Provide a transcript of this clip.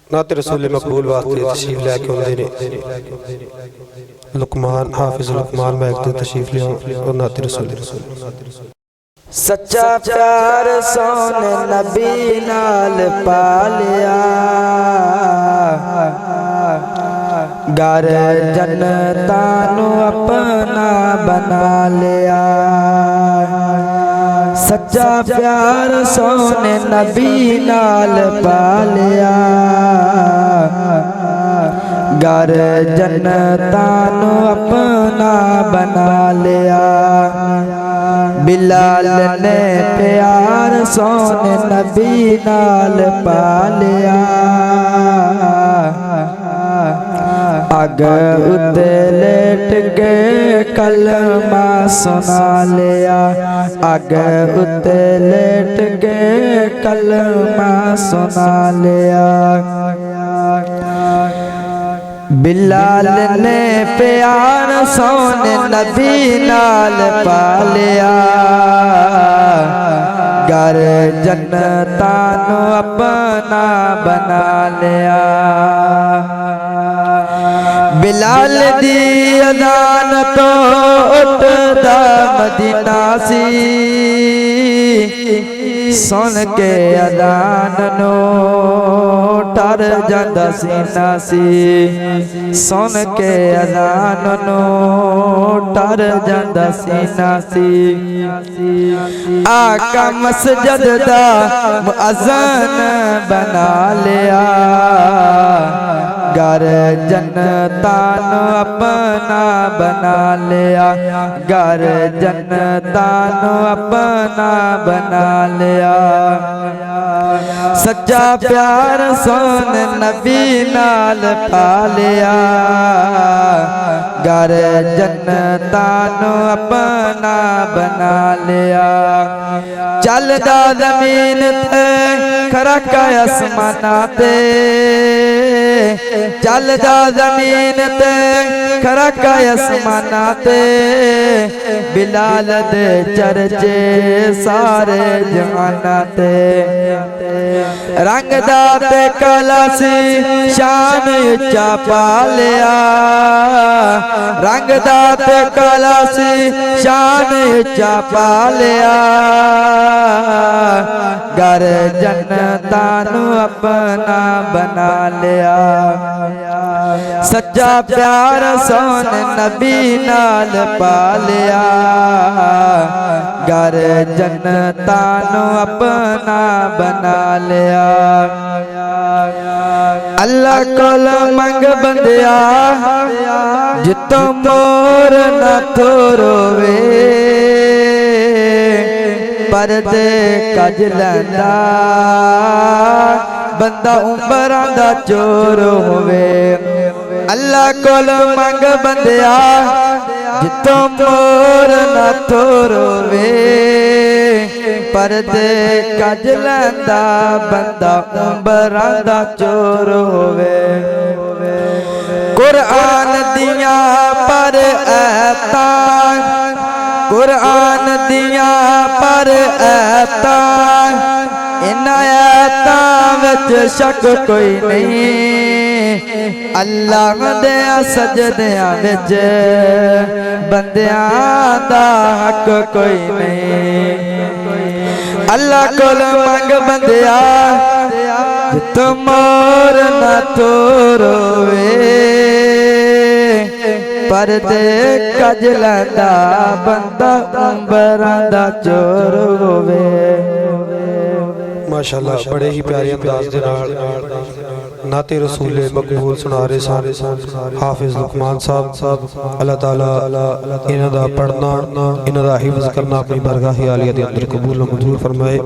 नाते रसूल मकबूल वास्ते तशरीफ लैके आउंदे ने लुकमान हाफिज लुकमान महक ते तशरीफ ले और नाते रसूल सच्चा प्यार सोने नबी नाल पालिया घर जन्नतां नू अपना बना लिया। सच्चा प्यार सोने नबी नाल पालिया घर जन्नतां नू अपना बना लिया। बिलाल ने प्यार सोने नबी नाल पालिया अग उते लेट के कलमा सुना लिया। अग उते लेट के कलमा सुना लिया। बिलाल ने प्यार सोने नबी नाल पालिया घर जन्नतां नू अपना बना लिया। बिलाल दी अज़ान तो उठदा मदीना सी सुन के अज़ान नू डर जांदा सीना सी सुन के अज़ान नू डर जांदा सीना सी। आका मस्जिद दा मुअज़्ज़िन बना लिया घर जन्नतां नू अपना बना लिया। घर जन्नतां नू अपना बना लिया। सच्चा प्यार सोन नबी नाल पालिया घर जन्नतां नू अपना बना लिया। चलदा ज़मीन ते खड़का आसमानां ते चलदा ज़मीन ते खड़का आसमानां ते बिलाल दे चर्चे सारे जहानां ते। रंगदा ते काला सी शान उच्चा पालिया रंगदा ते काला सी शान उच्चा पालिया घर जन्नतां नू अपना बना लिया। सच्चा प्यार सोन नबी नाल पालिया घर जन्नतां नू अपना बना लिया। अल्लाह कोल मंग बंदिया जितों मोर ना थोरोवे परदे कज लैंदा बंदा उम्रां दा चोर होवे। अल्लाह कोल मंग बंदिया जितों मोर ना थोरोवे परदे कज लैंदा बंदा उम्रां दा चोर होवे। कुरान दिया पर ऐतां कुरान दिया पर ऐतां इन्हां ऐतां विच शक कोई नहीं। अल्लाह दे सजदियां विच बंदियां दा हक कोई नहीं। अल्लाह कोल मंग बंदिया जितों मोर ना थोरोवे परदे कज लैंदा बंदा उम्रां दा चोर होवे। माशाअल्लाह बड़े ही प्यारे अंदाज दे नाल नाते रसूल मकबूल सुना रहे सारे हाफिज लुकमान साहब। अल्लाह ताला इन्हां दा पढ़ना इन्हां दा हिफ्ज़ करना अपनी बारगाह आलिया दे अंदर कबूल मंजूर फरमाए।